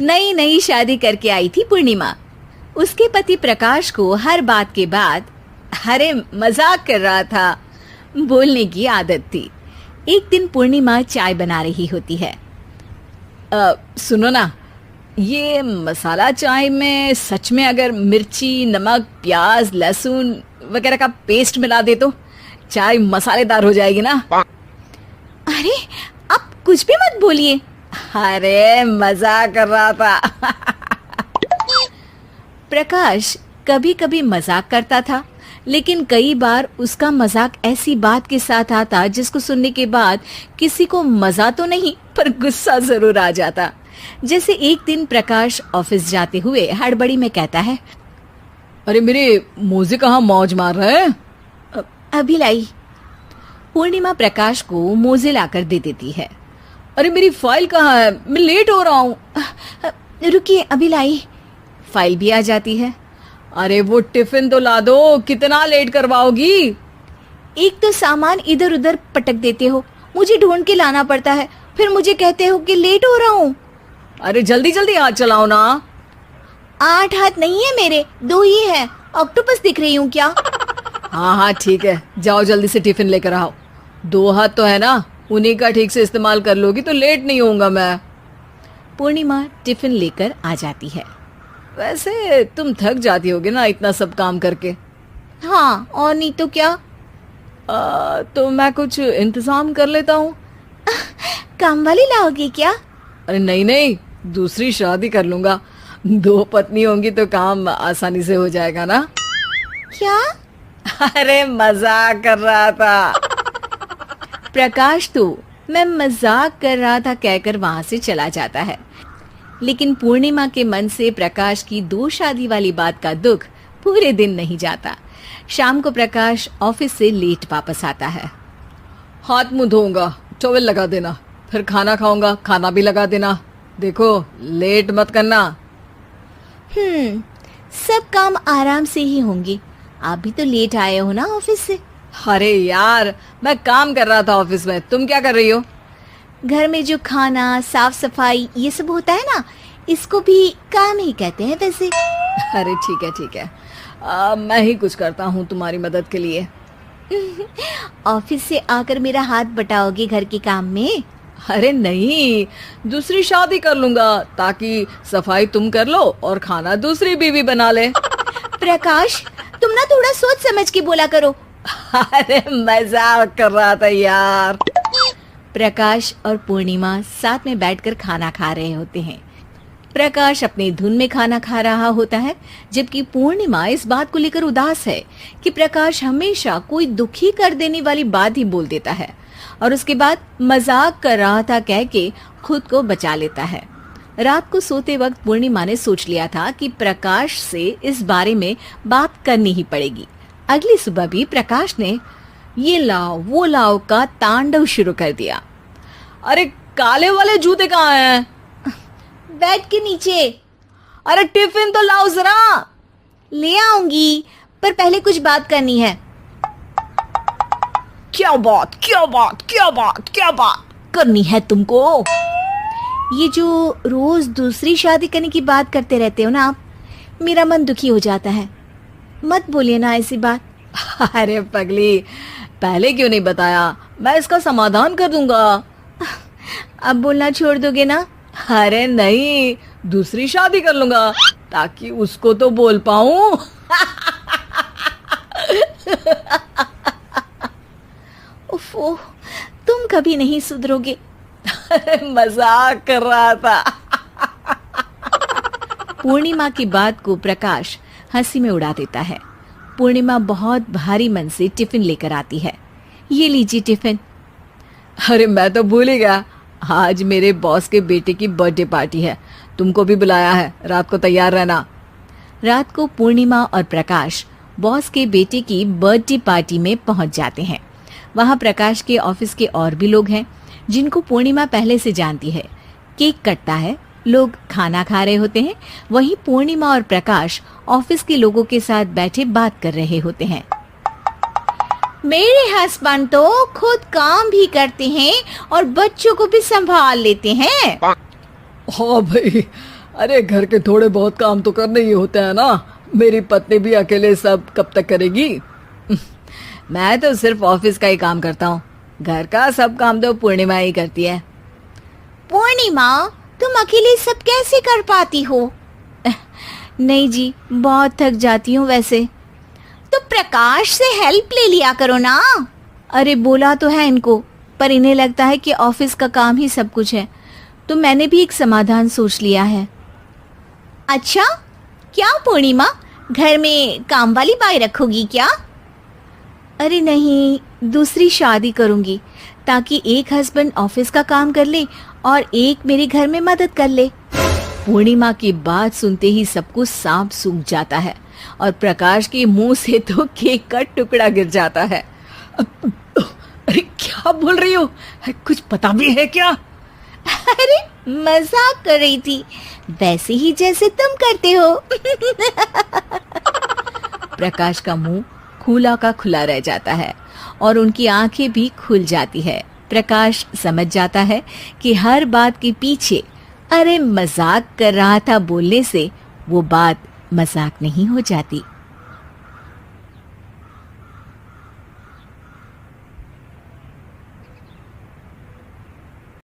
नई नई शादी करके आई थी पूर्णिमा। उसके पति प्रकाश को हर बात के बाद अरे मजाक कर रहा था बोलने की आदत थी। एक दिन पूर्णिमा चाय बना रही होती है। सुनो ना, ये मसाला चाय में सच में अगर मिर्ची, नमक, प्याज, लहसुन वगैरह का पेस्ट मिला दे तो चाय मसालेदार हो जाएगी ना। अरे आप कुछ भी मत बोलिए। अरे मजाक कर रहा था। प्रकाश कभी कभी मजाक करता था, लेकिन कई बार उसका मजाक ऐसी बात के साथ आता जिसको सुनने के बाद किसी को मजा तो नहीं पर गुस्सा जरूर आ जाता। जैसे एक दिन प्रकाश ऑफिस जाते हुए हड़बड़ी में कहता है, अरे मेरे मोजे कहाँ मौज मार रहे हैं? अभी लाई। पूर्णिमा प्रकाश को मोजे लाकर दे देती है। अरे मेरी फाइल कहाँ है? मैं लेट हो रहा हूँ। रुकिए अभी लाई। फाइल भी आ जाती है। अरे वो टिफिन तो ला दो, कितना लेट करवाओगी? एक तो सामान इधर उधर पटक देते हो, मुझे ढूंढ के लाना पड़ता है, फिर मुझे कहते हो कि लेट हो रहा हूँ। अरे जल्दी जल्दी हाथ चलाओ ना। 8 हाथ नहीं है मेरे, 2 ही है। ऑक्टोपस दिख रही हूँ क्या? हाँ हाँ ठीक है, जाओ जल्दी से टिफिन लेकर आओ। 2 हाथ तो है ना, उन्हीं का ठीक से इस्तेमाल कर लोगी तो लेट नहीं होऊंगा मैं। पूर्णिमा टिफिन लेकर आ जाती है। वैसे तुम थक जाती होगी ना इतना सब काम करके। हाँ और नहीं तो क्या। तो मैं कुछ इंतजाम कर लेता हूँ। काम वाली लाओगी क्या? अरे नहीं नहीं, दूसरी शादी कर लूंगा। 2 पत्नी होंगी तो काम आसानी से हो जाएगा ना। क्या? अरे मजाक कर रहा था। प्रकाश तो मैं मजाक कर रहा था कहकर वहां से चला जाता है, लेकिन पूर्णिमा के मन से प्रकाश की 2 शादी वाली बात का दुख पूरे दिन नहीं जाता। शाम को प्रकाश ऑफिस से लेट वापस आता है। हाथ मुंह धोऊंगा, टॉवल लगा देना, फिर खाना खाऊंगा, खाना भी लगा देना। देखो लेट मत करना। सब काम आराम से ही होंगे। आप भी तो लेट आए हो ना ऑफिस से। अरे यार मैं काम कर रहा था ऑफिस में, तुम क्या कर रही हो? घर में जो खाना, साफ सफाई ये सब होता है ना, इसको भी काम ही कहते हैं वैसे। अरे ठीक है ठीक है, मैं ही कुछ करता हूँ तुम्हारी मदद के लिए। ऑफिस से आकर मेरा हाथ बटाओगे घर के काम में? अरे नहीं, दूसरी शादी कर लूंगा ताकि सफाई तुम कर लो और खाना दूसरी बीवी बना ले। प्रकाश तुम ना थोड़ा सोच समझ के बोला करो। अरे मजाक कर रहा था यार। प्रकाश और पूर्णिमा साथ में बैठकर खाना खा रहे होते हैं। प्रकाश अपनी धुन में खाना खा रहा होता है, जबकि पूर्णिमा इस बात को लेकर उदास है कि प्रकाश हमेशा कोई दुखी कर देने वाली बात ही बोल देता है और उसके बाद मजाक कर रहा था कह के खुद को बचा लेता है। रात को सोते वक्त पूर्णिमा ने सोच लिया था कि प्रकाश से इस बारे में बात करनी ही पड़ेगी। अगली सुबह भी प्रकाश ने ये लाओ वो लाओ का तांडव शुरू कर दिया। अरे काले वाले जूते कहाँ हैं? बेड के नीचे। अरे टिफिन तो लाओ जरा। ले आऊंगी, पर पहले कुछ बात करनी है। क्या बात क्या बात क्या बात क्या बात करनी है तुमको? ये जो रोज दूसरी शादी करने की बात करते रहते हो ना आप, मेरा मन दुखी हो जाता है। मत बोलिए ना ऐसी बात। अरे पगली, पहले क्यों नहीं बताया? मैं इसका समाधान कर दूंगा। अब बोलना छोड़ दोगे ना? अरे नहीं, दूसरी शादी कर लूंगा ताकि उसको तो बोल पाऊं। उफ़ो, तुम कभी नहीं सुधरोगे। अरे मजाक कर रहा था। पूर्णिमा की बात को प्रकाश हंसी में उड़ा देता है। पूर्णिमा बहुत भारी मन से टिफिन लेकर आती है। ये लीजिए टिफिन। अरे मैं तो भूल ही गया, आज मेरे बॉस के बेटे की बर्थडे पार्टी है, तुमको भी बुलाया है, रात को तैयार रहना। रात को पूर्णिमा और प्रकाश बॉस के बेटे की बर्थडे पार्टी में पहुंच जाते हैं। वहां प्रकाश के ऑफिस के और भी लोग हैं जिनको पूर्णिमा पहले से जानती है। केक कटता है, लोग खाना खा रहे होते हैं। वहीं पूर्णिमा और प्रकाश ऑफिस के लोगों के साथ बैठे बात कर रहे होते हैं। मेरे हस्बैंड तो खुद काम भी करते हैं और बच्चों को भी संभाल लेते हैं। हाँ भाई, अरे घर के थोड़े बहुत काम तो करने ही होते हैं ना। मेरी पत्नी भी अकेले सब कब तक करेगी। मैं तो सिर्फ ऑफिस का ही काम करता हूँ, घर का सब काम तो पूर्णिमा ही करती है। पूर्णिमा, तुम अकेले सब कैसे कर पाती हो? नहीं जी, बहुत थक जाती हूँ वैसे। तो प्रकाश से हेल्प ले लिया करो ना। अरे बोला तो है इनको, पर इन्हें लगता है कि ऑफिस का काम ही सब कुछ है, तो मैंने भी एक समाधान सोच लिया है। अच्छा, क्या पूर्णिमा, घर में काम वाली बाई रखोगी क्या? अरे नहीं, दूसरी शादी करूंगी ताकि एक हस्बैंड ऑफिस का काम कर ले और एक मेरे घर में मदद कर ले। पूर्णिमा की बात सुनते ही सब कुछ सांप सूख जाता है और प्रकाश के मुंह से तो केक का टुकड़ा गिर जाता है। अरे क्या बोल रही हो, कुछ पता भी है क्या? अरे मजाक कर रही थी, वैसे ही जैसे तुम करते हो। प्रकाश का मुंह खुला का खुला रह जाता है और उनकी आंखें भी खुल जाती है। प्रकाश समझ जाता है कि हर बात के पीछे अरे मजाक कर रहा था बोलने से वो बात मजाक नहीं हो जाती।